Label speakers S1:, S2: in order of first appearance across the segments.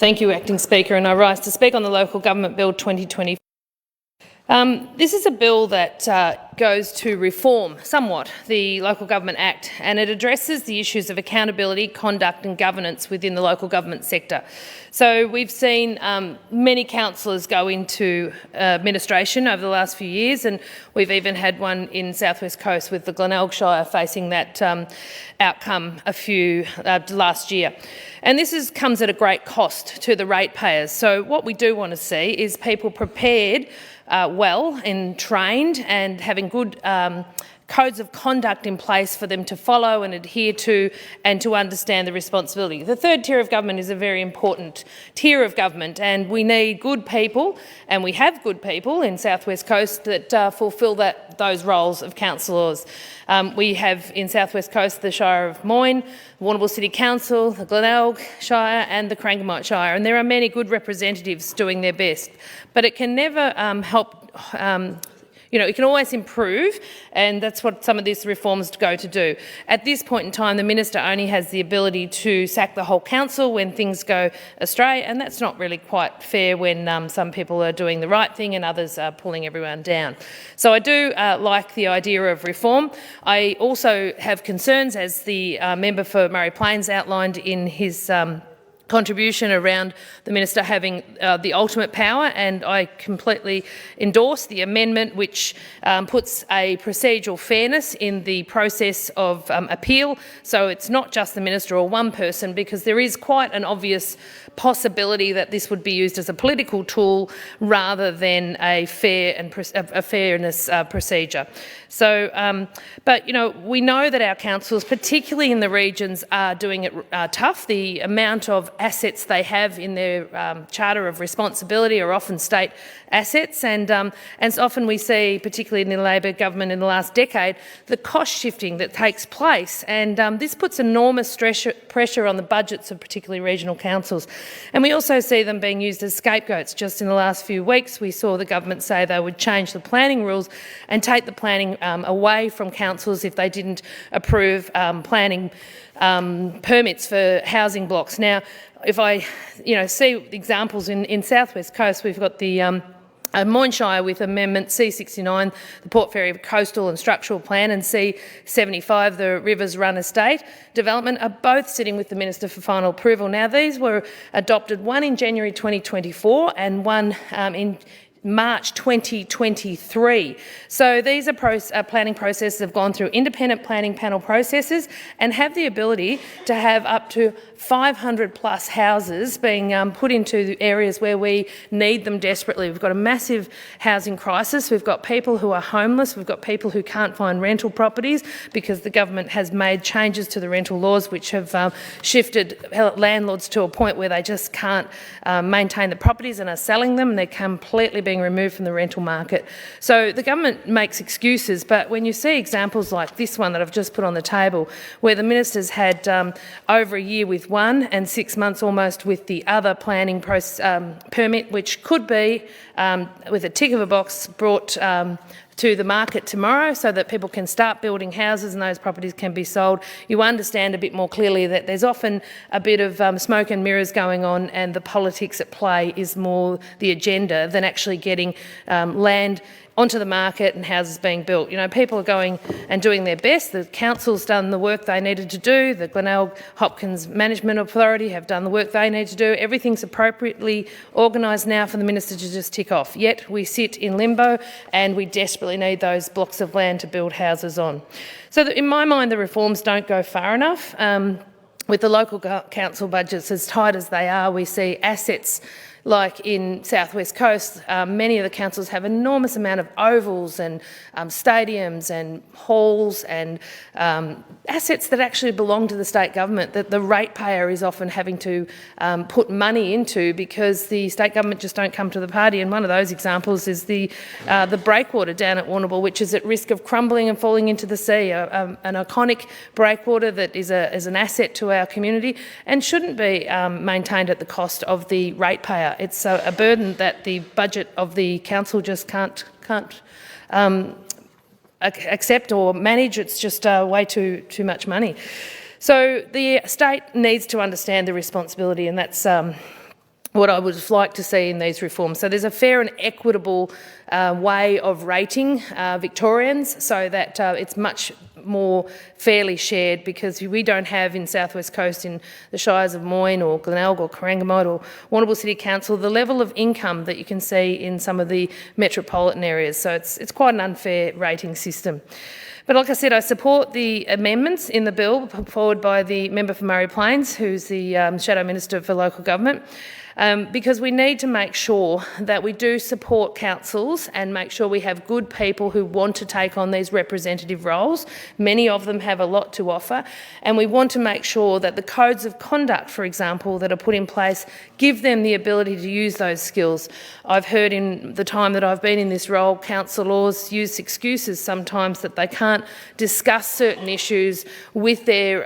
S1: Thank you, Acting Speaker, and I rise to speak on the Local Government Bill 2020. This is a bill that goes to reform somewhat the Local Government Act, and it addresses the issues of accountability, conduct and governance within the local government sector. So we've seen many councillors go into administration over the last few years, and we've even had one in South West Coast with the Glenelg Shire facing that outcome last year. And this comes at a great cost to the ratepayers. So what we do want to see is people prepared well and trained and having good codes of conduct in place for them to follow and adhere to and to understand the responsibility. The third tier of government is a very important tier of government, and we need good people, and we have good people in South West Coast that fulfil those roles of councillors. We have in South West Coast the Shire of Moyne, Warrnambool City Council, the Glenelg Shire and the Crangamite Shire, and there are many good representatives doing their best. But it can never help it can always improve, and that's what some of these reforms go to do. At this point in time, the minister only has the ability to sack the whole council when things go astray, and that's not really quite fair when some people are doing the right thing and others are pulling everyone down. So I do like the idea of reform. I also have concerns, as the member for Murray Plains outlined in his contribution around the minister having the ultimate power, and I completely endorse the amendment which puts a procedural fairness in the process of appeal, so it's not just the minister or one person, because there is quite an obvious possibility that this would be used as a political tool rather than a fairness procedure. So, but we know that our councils, particularly in the regions, are doing it tough. The amount of assets they have in their Charter of Responsibility are often state assets, and so often we see, particularly in the Labor government in the last decade, the cost shifting that takes place, and this puts enormous pressure on the budgets of particularly regional councils. And we also see them being used as scapegoats. Just in the last few weeks, we saw the government say they would change the planning rules and take the planning away from councils if they didn't approve planning permits for housing blocks. Now, if I see examples in South West Coast, we've got the Moyne Shire with Amendment C69, the Port Fairy Coastal and Structural Plan, and C75, the Rivers Run Estate development, are both sitting with the Minister for final approval. Now, these were adopted, one in January 2024 and one in March 2023. So these are planning processes have gone through independent planning panel processes and have the ability to have up to 500 plus houses being put into areas where we need them desperately. We've got a massive housing crisis. We've got people who are homeless. We've got people who can't find rental properties because the government has made changes to the rental laws which have shifted landlords to a point where they just can't maintain the properties and are selling them, and they're completely being removed from the rental market. So the government makes excuses, but when you see examples like this one that I've just put on the table, where the minister's had over a year with one and 6 months almost with the other planning permit, which could be, with a tick of a box, brought to the market tomorrow so that people can start building houses and those properties can be sold, you understand a bit more clearly that there's often a bit of smoke and mirrors going on, and the politics at play is more the agenda than actually getting land onto the market and houses being built. People are going and doing their best. The council's done the work they needed to do. The Glenelg Hopkins Management Authority have done the work they need to do. Everything's appropriately organised now for the minister to just tick off. Yet we sit in limbo and we desperately need those blocks of land to build houses on. So in my mind, the reforms don't go far enough. With the local council budgets as tight as they are, we see assets like in South West Coast, many of the councils have enormous amount of ovals and stadiums and halls and assets that actually belong to the state government that the ratepayer is often having to put money into because the state government just don't come to the party. And one of those examples is the breakwater down at Warrnambool, which is at risk of crumbling and falling into the sea, an iconic breakwater that is an asset to our community and shouldn't be maintained at the cost of the ratepayer. It's a burden that the budget of the council just can't accept or manage. It's just way too much money. So the state needs to understand the responsibility, and that's what I would like to see in these reforms. So there's a fair and equitable way of rating Victorians so that it's much more fairly shared, because we don't have in South West Coast, in the Shires of Moyne or Glenelg or Corangamite or Warrnambool City Council, the level of income that you can see in some of the metropolitan areas. So it's quite an unfair rating system. But like I said, I support the amendments in the bill put forward by the member for Murray Plains, who's the Shadow Minister for Local Government, because we need to make sure that we do support councils and make sure we have good people who want to take on these representative roles. Many of them have a lot to offer, and we want to make sure that the codes of conduct, for example, that are put in place give them the ability to use those skills. I've heard in the time that I've been in this role, councillors use excuses sometimes that they can't discuss certain issues with their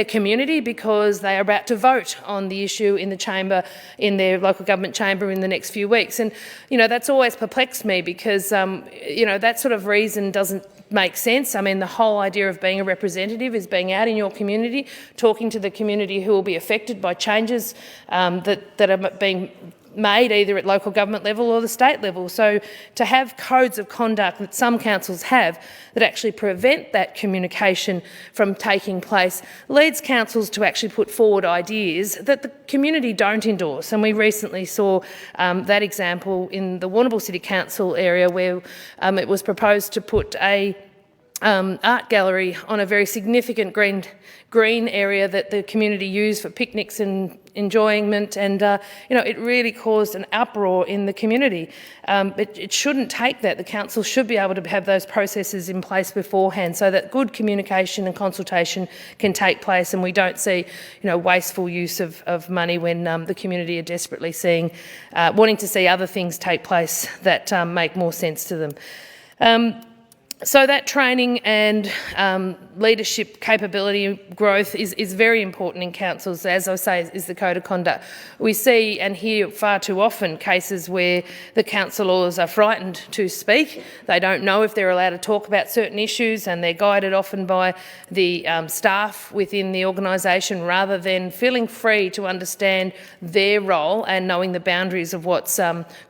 S1: community because they are about to vote on the issue in the chamber, in their local government chamber in the next few weeks. And, that's always perplexed me because, that sort of reason doesn't make sense. I mean, the whole idea of being a representative is being out in your community, talking to the community who will be affected by changes that are being made either at local government level or the state level. So to have codes of conduct that some councils have that actually prevent that communication from taking place leads councils to actually put forward ideas that the community don't endorse. And we recently saw that example in the Warrnambool City Council area where it was proposed to put a art gallery on a very significant green area that the community used for picnics and enjoyment, and it really caused an uproar in the community. It shouldn't take that. The council should be able to have those processes in place beforehand so that good communication and consultation can take place, and we don't see wasteful use of money when the community are desperately wanting to see other things take place that make more sense to them. So that training and leadership capability growth is very important in councils, as I say, is the code of conduct. We see and hear far too often cases where the councillors are frightened to speak. They don't know if they're allowed to talk about certain issues, and they're guided often by the staff within the organisation rather than feeling free to understand their role and knowing the boundaries of what's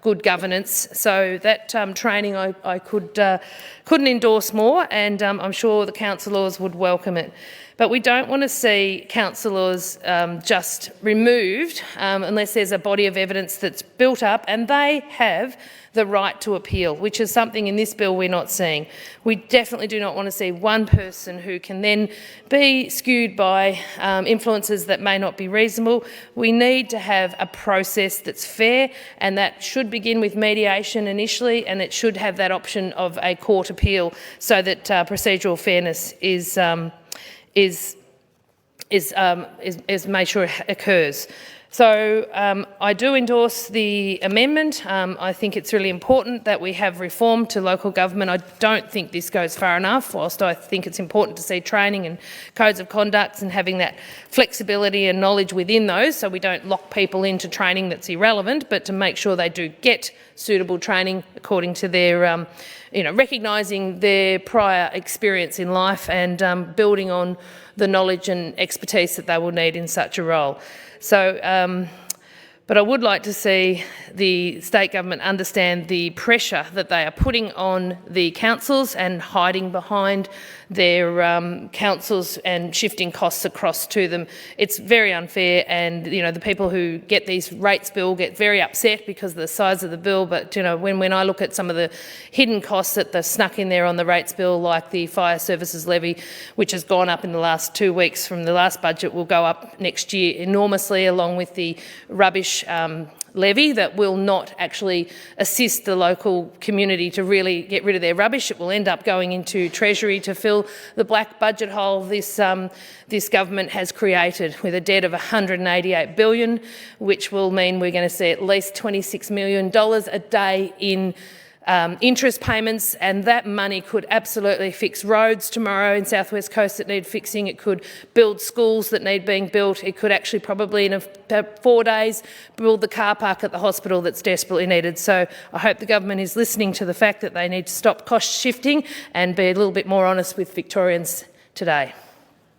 S1: good governance. So that training I couldn't endorse more, and I'm sure the councillors would welcome it. But we don't want to see councillors just removed unless there's a body of evidence that's built up and they have the right to appeal, which is something in this bill we're not seeing. We definitely do not want to see one person who can then be skewed by influences that may not be reasonable. We need to have a process that's fair, and that should begin with mediation initially, and it should have that option of a court appeal so that procedural fairness is made sure it occurs. So I do endorse the amendment. I think it's really important that we have reform to local government. I don't think this goes far enough, whilst I think it's important to see training and codes of conduct and having that flexibility and knowledge within those, so we don't lock people into training that's irrelevant, but to make sure they do get suitable training according to their recognising their prior experience in life and building on the knowledge and expertise that they will need in such a role. So, but I would like to see the state government understand the pressure that they are putting on the councils and hiding behind their councils and shifting costs across to them. It's very unfair, and the people who get these rates bill get very upset because of the size of the bill. But when I look at some of the hidden costs that they're snuck in there on the rates bill, like the fire services levy, which has gone up in the last 2 weeks from the last budget, will go up next year enormously, along with the rubbish levy that will not actually assist the local community to really get rid of their rubbish. It will end up going into Treasury to fill the black budget hole this government has created, with a debt of $188 billion, which will mean we're going to see at least $26 million a day in interest payments, and that money could absolutely fix roads tomorrow in South West Coast that need fixing. It could build schools that need being built. It could actually probably in 4 days build the car park at the hospital that's desperately needed. So I hope the government is listening to the fact that they need to stop cost shifting and be a little bit more honest with Victorians today.